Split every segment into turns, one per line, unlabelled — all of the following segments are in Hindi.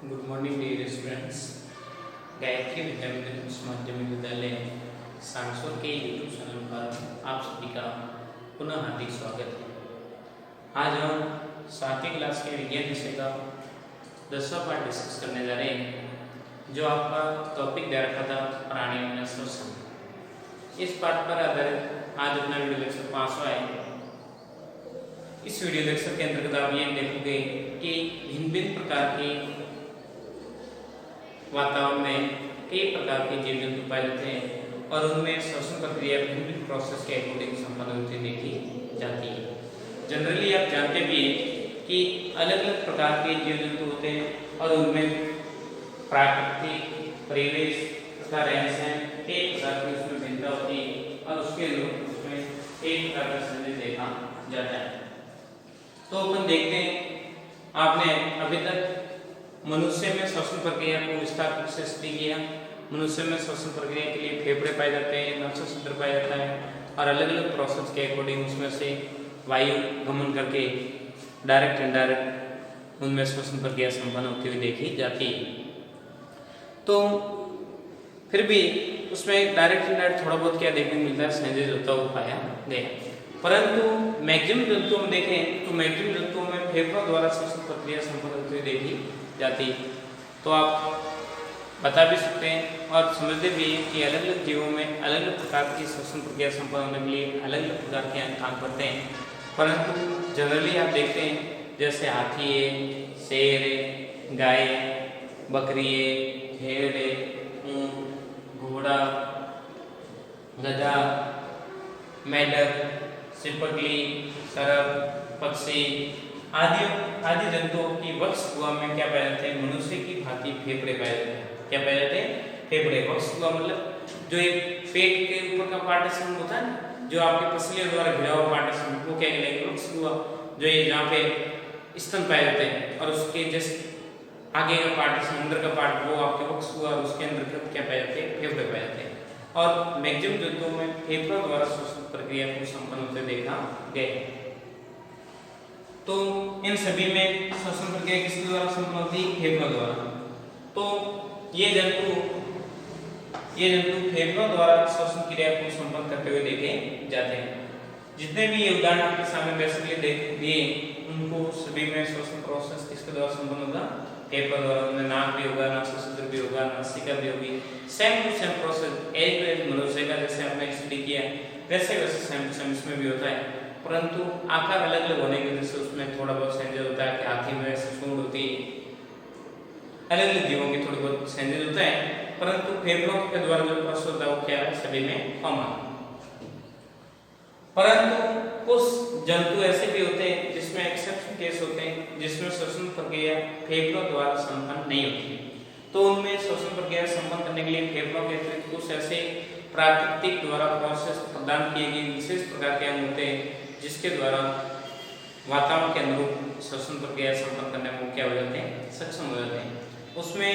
Good morning dear students. Gayatri Vidyamandir माध्यमिक विद्यालय सांसोर के यूट्यूब चैनल पर आप सभी का पुनः हार्दिक स्वागत है। आज हम 7वीं क्लास के विज्ञान विषय का 10वां पार्ट डिस्कस करने जा रहे हैं, जो आपका टॉपिक दे रखा था प्राणियों में श्वसन। इस पाठ पर आधारित आज अपना वीडियो लेक्चर 5वां है। इस वीडियो लेक्चर के अंतर्गत आप ये देखोगे कि भिन्न भिन्न प्रकार के वातावरण में कई प्रकार के जीव जंतु पाए जाते हैं और उनमें श्वसन प्रक्रिया भिन्न भिन्न प्रोसेस के अकॉर्डिंग संपन्न होती देखी जाती है। जनरली आप जानते भी हैं कि अलग अलग प्रकार के जीव जंतु होते हैं और उनमें प्राकृतिक परिवेश तथा रहन सहन एक प्रकार की उसमें भिन्नता होती है और उसके अनुरूप उसमें एक प्रकार का संदेश देखा जाता है। तो अपन देखते हैं, आपने अभी तक मनुष्य में श्वसन प्रक्रिया को विस्तार से स्टडी किया। मनुष्य में श्वसन प्रक्रिया के लिए फेफड़े पाए जाते हैं, नासातंत्र पाया जाता है और अलग अलग प्रोसेस के अकॉर्डिंग उसमें से वायु गमन करके डायरेक्ट इनडायरेक्ट उनमें श्वसन प्रक्रिया संपन्न होती हुई देखी जाती है। तो फिर भी उसमें डायरेक्ट इनडायरेक्ट थोड़ा बहुत क्या देखने को मिलता है, संदेश होता हुआ पाया गया। परंतु मैक्सिमम जंतुओं में देखें तो मैक्सिमम जंतुओं में फेफड़ों द्वारा श्वसन प्रक्रिया संपन्न होती हुई देखी जाती। तो आप बता भी सकते हैं और समझते भी हैं कि अलग अलग जीवों में अलग अलग प्रकार की श्वसन प्रक्रिया संपन्न होने के लिए अलग अलग प्रकार के अंग काम करते हैं। परंतु जनरली आप देखते हैं जैसे हाथी है, शेर है, गाय है, बकरी है, भेड़ है, ऊंट, घोड़ा, गधा, मेंढक, सिपकली, सरप, पक्षी आदि जंतुओं की वक्ष गुहा में क्या पाए जाते हैं? मनुष्य की भांति फेफड़े पाए जाते हैं। क्या पाए जाते हैं? फेफड़े। वक्ष गुहा मतलब जो एक पेट के ऊपर का पार्टीशन होता है ना, जो आपके पसलियों द्वारा घिरा हुआ पार्टीशन, वो क्या कहलाएगा? वक्ष गुहा। जो ये जहाँ पे स्तन पाए जाते हैं और उसके जस्ट आगे का पार्टीशन, अंदर का पार्ट, वो आपके वक्ष गुहा, उसके अंदर क्या पाए जाते हैं? फेफड़े पाए जाते हैं। और मैक्सिमम जंतुओं में फेफड़ों द्वारा श्वसन प्रक्रिया को संपन्न होते देखा गया। तो इन सभी में श्वसन प्रक्रिया किसके द्वारा संपन्न होती है? फेफड़ों द्वारा। तो ये जंतु फेफड़ों द्वारा श्वसन क्रिया को संपन्न करते हुए देखे जाते हैं। जितने भी ये उदाहरण आपके सामने बेसिकली देख दिए, उनको सभी में श्वसन प्रोसेस किसके द्वारा संपन्न होगा? फेफड़ों द्वारा। उनमें नाक भी होगा, नासातंत्र भी होगा, नासिका भी होगी। Same to same process as मनुष्य का जैसे आपने स्टडी किया वैसे सेम टू सेम इसमें भी होता है। परंतु आकार अलग अलग होने की वजह से उसमें थोड़ा बहुत चेंजेस होता है कि हाथी में सूंड होती है, अलग अलग जीवों की थोड़ी बहुत चेंजेस होता है। परंतु फेफड़ों के द्वारा जो प्रोसेस होता है वो क्या है? सभी में कॉमन। परंतु कुछ जंतु ऐसे भी होते हैं जिसमें एक्सेप्शन केस होते हैं, जिसमें श्वसन प्रक्रिया फेफड़ों द्वारा संपन्न नहीं होती। तो उनमें श्वसन प्रक्रिया संपन्न करने के लिए फेफड़ों के अतिरिक्त कुछ ऐसे प्राकृतिक द्वारा प्रोसेस प्रदान किए गए विशेष प्रकार के अंग होते हैं, जिसके द्वारा वातावरण के अनुरूप श्वसन प्रक्रिया संपन्न करने में क्या हो जाते हैं? सक्षम हो जाते हैं। उसमें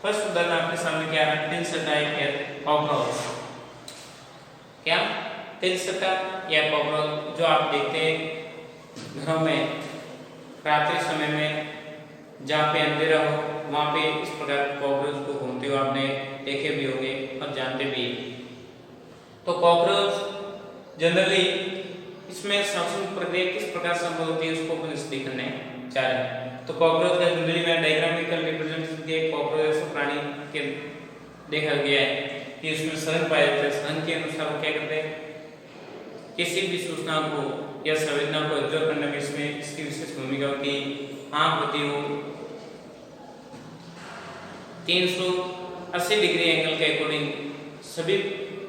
फर्स्ट उदाहरण आपके सामने क्या है? तिलसटा या कॉकरोच। क्या? तिलसटा या कॉकरोच जो आप देखते हैं घरों में रात्रि समय में, जहाँ पे अंधेरा हो वहाँ पे इस प्रकार कॉकरोच को घूमते हुए आपने देखे भी होंगे और जानते भी। तो कॉकरोच जनरली इसमें श्वसन प्रक्रिया किस प्रकार संभव होती है उसको अपन स्टडी करने चाह रहे हैं। तो कॉकरोच का जनरली में डायग्रामिकल रिप्रेजेंटेशन के कॉकरोच ऐसे प्राणी के देखा गया है कि उसमें सन पाए जाते हैं। सन के अनुसार वो क्या करते हैं? किसी भी सूचना को या संवेदना को ऑब्जर्व करने में इसमें इसकी विशेष भूमिका होती है। आंख होती हो 380 डिग्री एंगल के अकॉर्डिंग सभी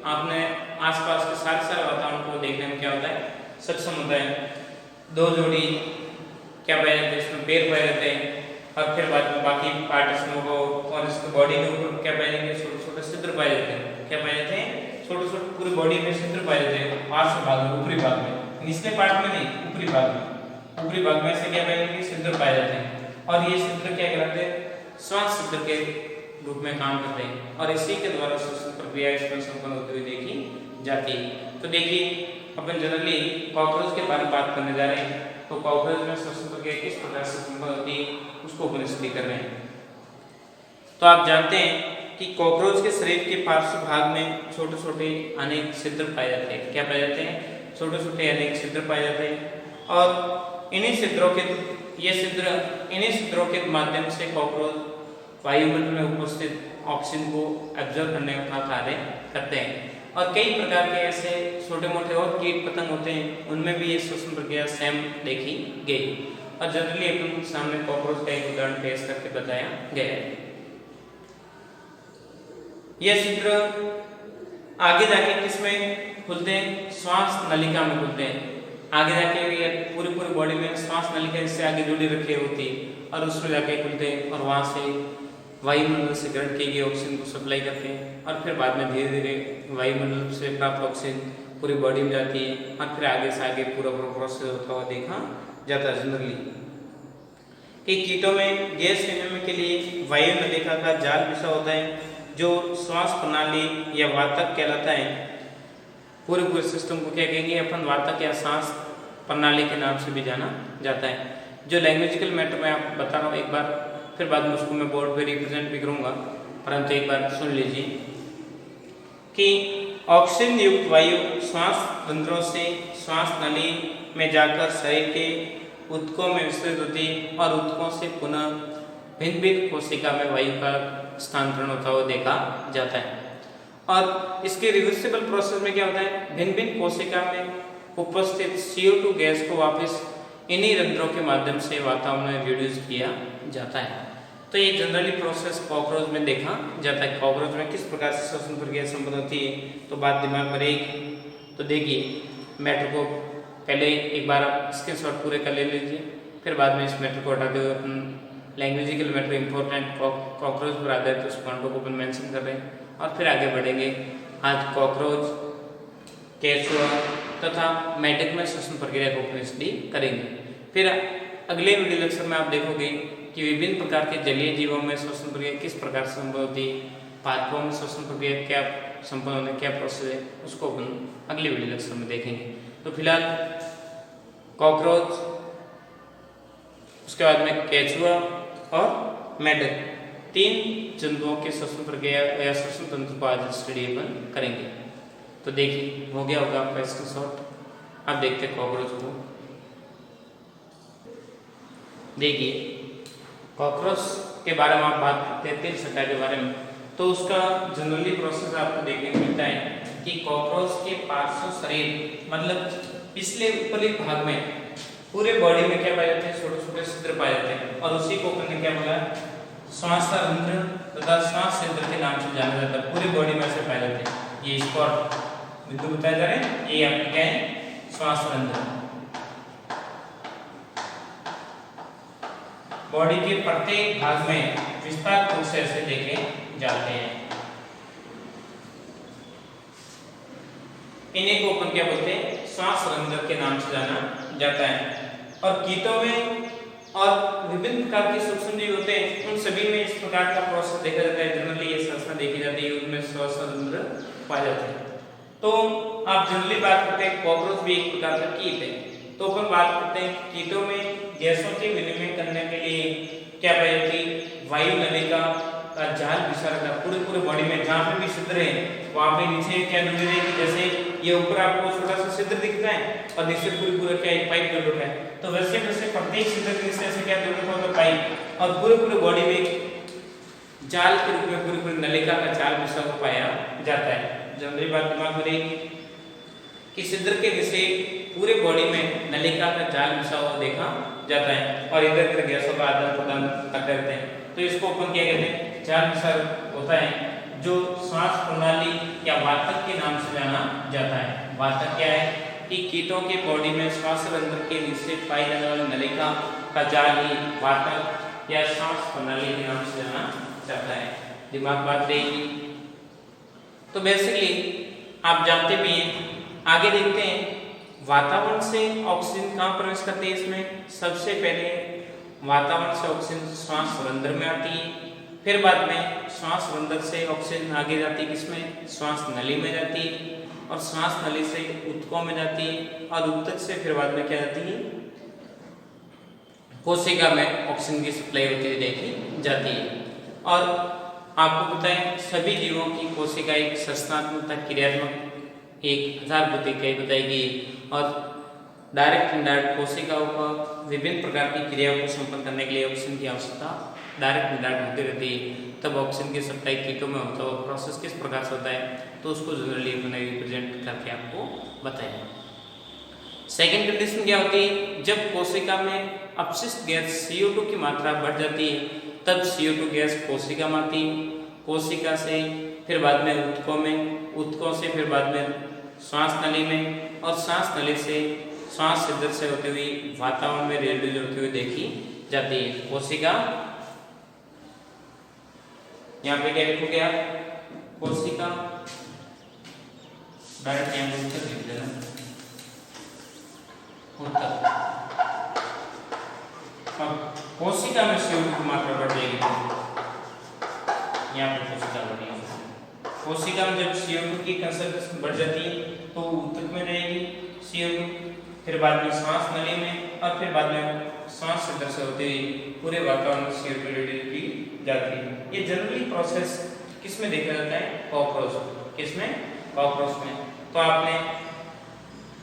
आपने आसपास के सारे वातावरण को देखने में क्या होता है? सक्षम होता है। दो जोड़ी क्या पाए जाते हैं? इसमें पैर पाए जाते हैं और फिर बाद में बाकी पार्टीशनों को और इसके बॉडी के ऊपर क्या पाए जाएंगे? छोटे छोटे छिद्र पाए जाते हैं। क्या पाए जाते हैं? छोटे छोटे पूरी बॉडी में छिद्र पाए जाते हैं। पार्श्व भाग में, ऊपरी भाग में, निचले पार्ट में नहीं, ऊपरी भाग में। ऊपरी भाग में से क्या पाए जाएंगे? छिद्र पाए जाते हैं और ये छिद्र क्या कहलाते हैं? श्वास छिद्र के रूप में काम करते हैं और इसी के द्वारा श्वसन प्रक्रिया इसमें संपन्न होती हुई देखी जाती है। तो देखिए अपन जनरली कॉकरोच के बारे में बात करने जा रहे हैं। तो कॉकरोच में श्वसन प्रक्रिया किस प्रकार से संपन्न होती है उसको अपन स्टडी कर रहे हैं। तो आप जानते हैं कि कॉकरोच के शरीर के पार्श्व भाग में छोटे छोटे अनेक छिद्र पाए जाते हैं। क्या पाए जाते हैं? छोटे छोटे अनेक छिद्र पाए जाते हैं और इन्हीं छिद्रों के माध्यम से कॉकरोच वायुमंडल में उपस्थित ऑक्सीजन को एब्जॉर्ब करने का कार्य करते हैं। और कई प्रकार के ऐसे छोटे मोटे और कीट पतंग होते हैं, उनमें भी ये श्वसन प्रक्रिया सेम देखी गई और जनरली अपन सामने कॉकरोच का एक उदाहरण पेश करके बताया गया है। यह छिद्र आगे जाके किसमें खुलते हैं? श्वास नलिका में खुलते हैं। आगे जाके ये पूरी बॉडी में श्वास नलिका इससे आगे जुड़ी रखी होती है और उसमें जाके खुलते हैं और वहां से वायुमंडल से ग्रहण की गई ऑक्सीजन को सप्लाई करते हैं और फिर बाद में धीरे धीरे वायुमंडल से प्राप्त ऑक्सीजन पूरी बॉडी में जाती है और फिर आगे से आगे पूरा प्रोसेस होता हुआ देखा जाता है। जनरली कि कीटों में गैस विनिमय के लिए वायु नलिका का जाल बिछा होता है जो श्वास प्रणाली या वातक कहलाता है। पूरे सिस्टम को क्या कहेंगे अपन? वातक या सांस प्रणाली के नाम से भी जाना जाता है। जो लैंग्वेजिकल मैटर में आप बता रहा हूँ एक बार, फिर बाद में उसको मैं बोर्ड पे रिप्रेजेंट भी करूँगा, परंतु एक बार सुन लीजिए कि ऑक्सीजन युक्त वायु श्वास तंत्रों से श्वास नली में जाकर शरीर के ऊतकों में विस्तृत होती है और ऊतकों से पुनः भिन्न भिन्न कोशिका में वायु का स्थानांतरण होता हुआ देखा जाता है। और इसके रिवर्सिबल प्रोसेस में क्या होता है? भिन्न भिन्न कोशिका में उपस्थित CO2 गैस को वापस इन्हीं रंध्रों के माध्यम से वातावरण में रिड्यूस किया जाता है। तो ये जनरली प्रोसेस कॉकरोच में देखा जाता है। कॉकरोच में किस प्रकार से श्वसन प्रक्रिया संपन्न होती है, तो बात दिमाग में रहेगी। तो देखिए, मैटर को पहले एक बार आप स्क्रीनशॉट पूरे कर ले लीजिए, फिर बाद में इस मैटर को हटाते हुए अपन लैंग्वेजिकल मैटर इंपॉर्टेंट कॉकरोच पर आधारित उस पॉइंटों को अपन मेंशन कर रहे हैं और फिर आगे बढ़ेंगे। आज कॉकरोच, केचुआ तथा मेढक में श्वसन प्रक्रिया को अपन स्टडी करेंगे। फिर अगले वीडियो लेक्चर में आप देखोगे कि विभिन्न प्रकार के जलीय जीवों में श्वसन प्रक्रिया किस प्रकार से संभव होती है, पादपों में श्वसन प्रक्रिया क्या संपन्न होने क्या प्रोसेस है, उसको अपन अगले वीडियो लेक्चर में देखेंगे। तो फिलहाल कॉकरोच, उसके बाद में केचुआ और मेढक, 3 जंतुओं के श्वसन प्रक्रिया या श्वसन तंत्र को आज स्टडी अपन करेंगे। तो देखिए, हो गया होगा आपका स्क्रीनशॉट। अब देखते हैं कॉकरोच को। देखिए, कॉकरोच के बारे में आप बात करते हैं, तिलछटा के बारे में, तो उसका जनरली प्रोसेस आपको देखने को मिलता है कि कॉकरोच के पार्श्व शरीर मतलब पिछले ऊपरी भाग में पूरे बॉडी में क्या पाए जाते हैं? छोटे छोटे छिद्र पाए जाते हैं और उसी को अपन ने क्या बोला? श्वास रंध्र तथा श्वास छिद्र के नाम से जाना जाता है। पूरी बॉडी में से पाए जाते हैं। ये स्पॉट बिंदु बताए जा रहे हैं, ये आपके क्या है? श्वास रंध्र। बॉडी के प्रत्येक भाग में विस्तार रूप से ऐसे देखे जाते हैं। इन्हीं को अपन क्या बोलते हैं? श्वास रंध्र के नाम से जाना जाता है। और कीटों में और विभिन्न प्रकार के सूक्ष्म जीव होते हैं, उन सभी में इस प्रकार का प्रोसेस देखा जाता है। जनरली ये संरचना देखी जाती है, उनमें श्वास रंध्र पाए जाते हैं। तो आप जनरली बात करते हैं कॉकरोच भी एक प्रकार का कीट है, तो अपन बात करते हैं कीटों में गैसों के विनिमय करने के लिए क्या पाई जाती? वायु नलिका का जाल बिछा रहता है पूरे बॉडी में। जहाँ पे भी छिद्र है वहाँ पे नीचे क्या जुड़ी रहेगी? जैसे ये ऊपर आपको छोटा सा छिद्र दिखता है और नीचे पूरा क्या एक पाइप जुड़ रखा है, तो वैसे प्रत्येक छिद्र के नीचे ऐसे क्या जुड़ रखा होगा? पाइप। और पूरे बॉडी में जाल के रूप में पूरी नलिका का जाल बिछा हुआ पाया जाता है। जनरली बात दिमाग में रहेगी कि छिद्र के नीचे पूरे बॉडी में नलिका का जाल बिछा हुआ देखा जाता है और इधर उधर गैसों का आदान प्रदान करते रहते हैं। तो इसको अपन क्या कहते हैं? जाल बिछा होता है, जो श्वास प्रणाली या वातक के नाम से जाना जाता है। वातक क्या है? कि कीटों के बॉडी में श्वास रंध्र के नीचे पाई जाने वाली नलिका का जाल ही वातक या श्वास प्रणाली के नाम से जाना जाता है। दिमाग बात रहेगी। तो बेसिकली आप जानते भी हैं। आगे देखते हैं, वातावरण से ऑक्सीजन कहाँ प्रवेश करती है? इसमें सबसे पहले वातावरण से ऑक्सीजन श्वास रंध्र में आती है, फिर बाद में श्वास रंध्र से ऑक्सीजन आगे जाती है किसमें? श्वास नली में जाती है और श्वास नली से ऊतकों में जाती है और ऊतक से फिर बाद में क्या जाती है? कोशिका में ऑक्सीजन की सप्लाई होती है देखी जाती है। और आपको बताएं सभी जीवों की कोशिका एक संरचनात्मक क्रियात्मक एक आधारभूत इकाई बताई गई और डायरेक्ट इनडायरेक्ट कोशिकाओं को विभिन्न प्रकार की क्रियाओं को संपन्न करने के लिए ऑक्सीजन की आवश्यकता डायरेक्ट इनडायरेक्ट होती रहती है। तब ऑक्सीजन की सप्लाई कीटों में होता है, प्रोसेस किस प्रकार से होता है तो उसको जनरली मैंने रिप्रेजेंट करके आपको बताया। सेकेंड कंडीशन क्या होती है, जब कोशिका में अपशिष्ट गैस CO2 की मात्रा बढ़ जाती है तब CO2 गैस कोशिका में आती है, कोशिका से फिर बाद में ऊतकों में, ऊतकों से फिर बाद में श्वास नली में और श्वास नली से श्वास छिद्र से होते हुए वातावरण में रिलीज होते हुए देखी जाती है। कोशिका यहाँ पे क्या लिखोगे आप, कोशिका डायरेक्ट यहाँ पे उत्तर लिख देना, उत्तर। अब कोशिका में CO2 की मात्रा बढ़ जाएगी तो यहाँ पे कोशिका बढ़ेगी। कोशिका में जब CO2 की कंसंट्रेशन बढ़ जाती है तो ऊतक में रहेगी CO2, फिर बाद में श्वास नली में और फिर बाद में श्वास छिद्र से होते हुए पूरे वातावरण में CO2 रिलीज की जाती है। ये जनरली प्रोसेस किस में देखा जाता है, कॉकरोच, किसमें, कॉकरोच में। तो आपने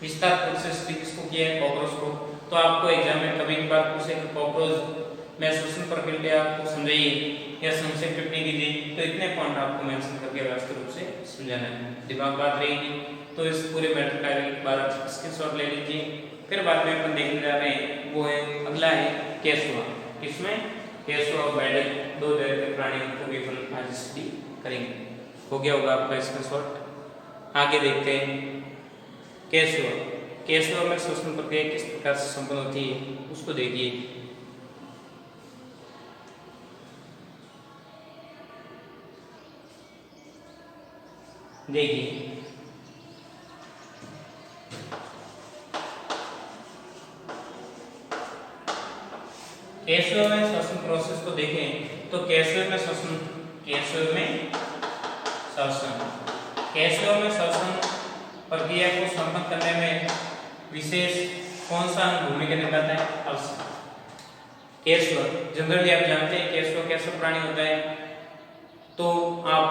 विस्तार प्रोसेस किसको किया है, कॉकरोच को। तो आपको एग्जाम में कभी एक बार पूछे कि कॉकरोच में श्वसन प्रक्रिया आपको समझाइए या संक्षेप टिप्पणी कीजिए, तो इतने पॉइंट आपको मेंशन करके व्यवस्थित रूप से समझाना है, दिमाग बात रहेगी। तो इस पूरे मैटर का एक बार स्क्रीनशॉट ले लीजिए। फिर बाद में अपन देखने जा रहे हैं वो है, अगला है केंचुआ। किसमें, केंचुआ और बैडल, दो तरह के प्राणियों को भी अपन आज स्टडी करेंगे। हो गया होगा आपका स्क्रीनशॉट। आगे देखते हैं केंचुआ। केंचुआ में श्वसन प्रक्रिया किस प्रकार से संपन्न होती है उसको देखिए। देखिए केंचुआ में श्वसन प्रोसेस को देखें तो केंचुआ में श्वसन, केंचुआ में श्वसन प्रक्रिया को संपन्न करने में विशेष कौन सा भूमिका निभाता है, अवसर। केंचुआ जनरली आप जानते हैं केंचुआ कैसा प्राणी होता है, तो आप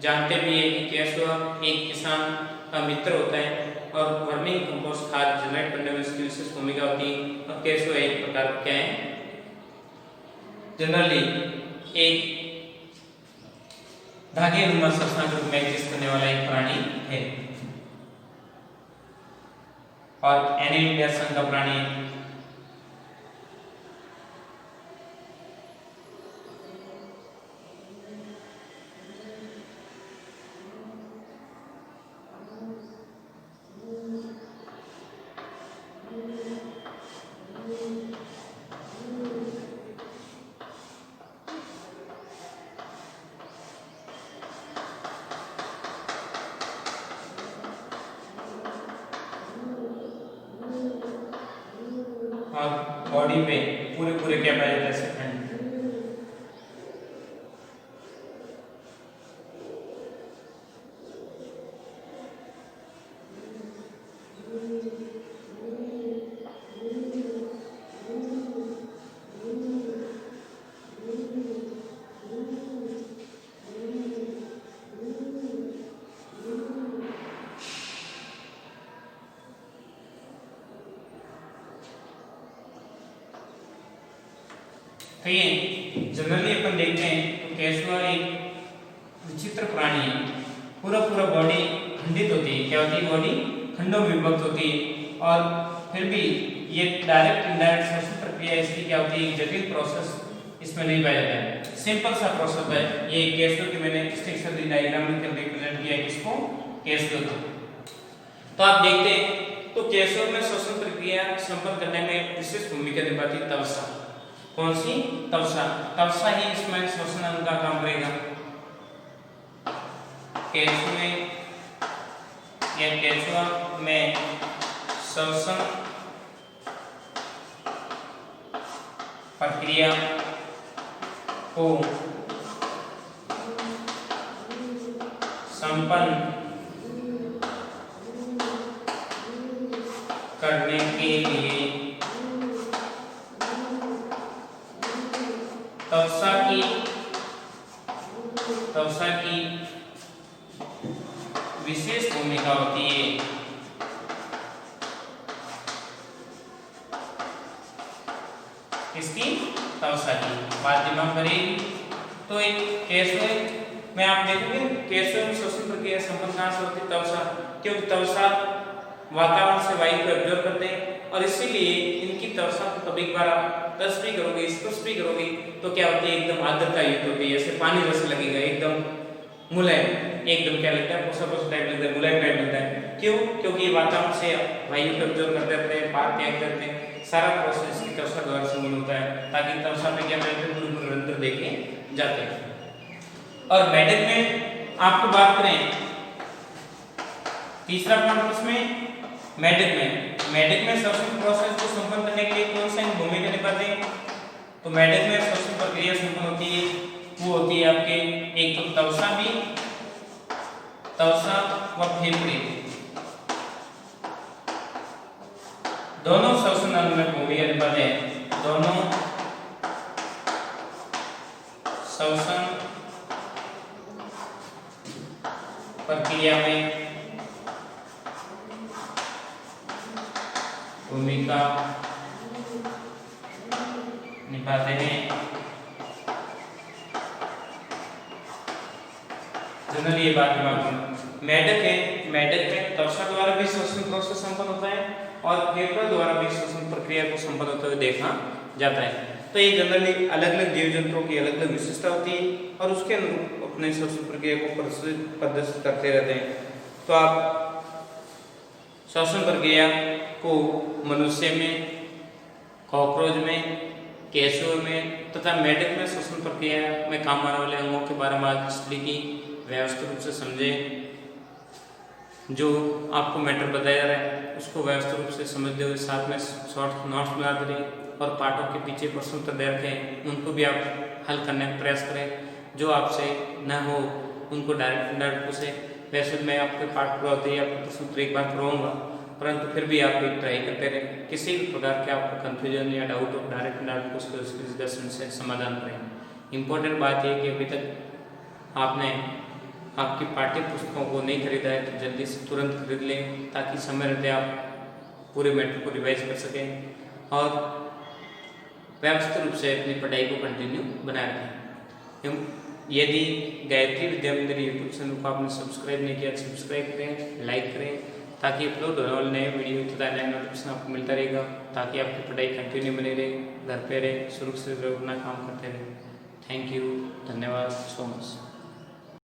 जानते भी है कि केंचुआ एक किसान का मित्र होता है और वर्मिंग कंपोस्ट खाद जनरेट करने में इसकी विशेष भूमिका होती है। और केंचुआ एक प्रकार क्या है, जनरली एक धागे नुमा संरचना के रूप में एग्जिस्ट करने वाला एक प्राणी है और एनीलिया संघ का प्राणी है। और बॉडी में पूरे क्या पाया जाता है, सेकंड। तो ये जनरली अपन देखते हैं तो केंचुआ एक विचित्र प्राणी है, पूरा बॉडी खंडित होती है, क्या होती है, बॉडी खंडों में विभक्त होती है और फिर भी ये डायरेक्ट इनडायरेक्ट श्वसन प्रक्रिया इसकी क्या होती है, जटिल प्रोसेस इसमें नहीं पाया जाता है, सिंपल सा प्रोसेस है। ये केंचुआ की मैंने स्ट्रक्चर डायग्राम में रिप्रेजेंट किया है, किसको, केंचुआ को। तो आप देखते हैं तो केंचुआ में श्वसन प्रक्रिया संपन्न करने में विशेष भूमिका निभाती है तवचा। कौन सी, तवचा। तवचा ही इसमें श्वसन अंग का काम करेगा। केंचुआ में श्वसन प्रक्रिया को संपन्न करने के लिए तवचा की त्वचा की विशेष भूमिका होती है। इसकी त्वचा की बात दिमाग करेगी। तो एक केशव में आप देखोगे केशव में श्वसन प्रक्रिया संपन्न कहाँ से होती है? त्वचा, क्योंकि त्वचा वातावरण से वायु को एब्जॉर्ब करते हैं और इसीलिए इनकी त्वचा को कभी बार आप टच भी करोगे, स्पर्श भी करोगे तो क्या होती है? एकदम आर्द्रता युक्त होती है, जैसे पानी जैसे लगेगा, एकदम मुलायम, एकदम क्या लगता है? पोसा पोसा टाइप लगता है, मुलायम टाइप लगता है। क्यों? क्योंकि वातावरण से वायु को एब्जॉर्ब करते रहते हैं, पार त्याग करते हैं, सारा प्रोसेस की त्वचा द्वारा संपन्न होता है, ताकि त्वचा में क्या निरंतर देखे जाते हैं। और मेढक में आपको बात करें, तीसरा पॉइंट उसमें मेढक में श्वसन प्रोसेस को संपन्न करने के लिए कौन सा भूमिका निभाते हैं? तो मेढक में श्वसन प्रक्रिया संपन्न होती है, वो होती है आपके एक तो त्वचा व फेफड़े दोनों श्वसन अंग में भूमिका निभाते हैं। दोनों श्वसन प्रक्रिया में भूमिका निभाते हैं। जनरली ये बात मेढक में त्वचा द्वारा भी श्वसन प्रोसेस संपन्न होता है और फेफड़े द्वारा भी श्वसन प्रक्रिया को संपन्न होते हुए देखा जाता है। तो ये जनरली अलग अलग जीव जंतुओं की अलग अलग विशेषता होती है और उसके अनुरूप अपने श्वसन प्रक्रिया को प्रदर्शित करते रहते हैं। तो आप श्वसन प्रक्रिया को मनुष्य में, कॉकरोच में, केशव में तथा मेढक में श्वसन प्रक्रिया में काम आने वाले अंगों के बारे में आज स्टडी की, व्यवस्थित रूप से समझे। जो आपको मैटर बताया जा रहा है उसको व्यवस्थित रूप से समझते हुए साथ में शॉर्ट नोट्स बना दें और पाठों के पीछे प्रश्न उत्तर दे रखें, उनको भी आप हल करने का प्रयास करें। जो आपसे न हो उनको डायरेक्ट पूछे। वैसे मैं आपके पाठ पूरा होते ही आपको प्रश्न उत्तर एक बार करवाऊंगा, परंतु फिर भी आप एक ट्राई करते रहें। किसी भी प्रकार के आपको कंफ्यूजन या डाउट हो डायरेक्ट पूछ कर उसके डिस्कशन से समाधान करें। इम्पोर्टेंट बात यह कि अभी तक आपने आपकी पाठ्य पुस्तकों को नहीं खरीदा है तो जल्दी से तुरंत खरीद लें, ताकि समय रहते आप पूरे मैटर को रिवाइज कर सकें और व्यवस्थित रूप से अपनी पढ़ाई को कंटिन्यू बनाए रखें। यदि गायत्री विद्या मंदिर यूट्यूब चैनल को आपने सब्सक्राइब नहीं किया, सब्सक्राइब करें, लाइक करें, ताकि अपलोड होने वाले नए वीडियो तथा नए नोटिफिकेशन आपको मिलता रहेगा, ताकि आपकी पढ़ाई कंटिन्यू बनी रहे, घर पे रहे, सुरक्षित रहे, अपना काम करते रहे। थैंक यू, धन्यवाद सो मच।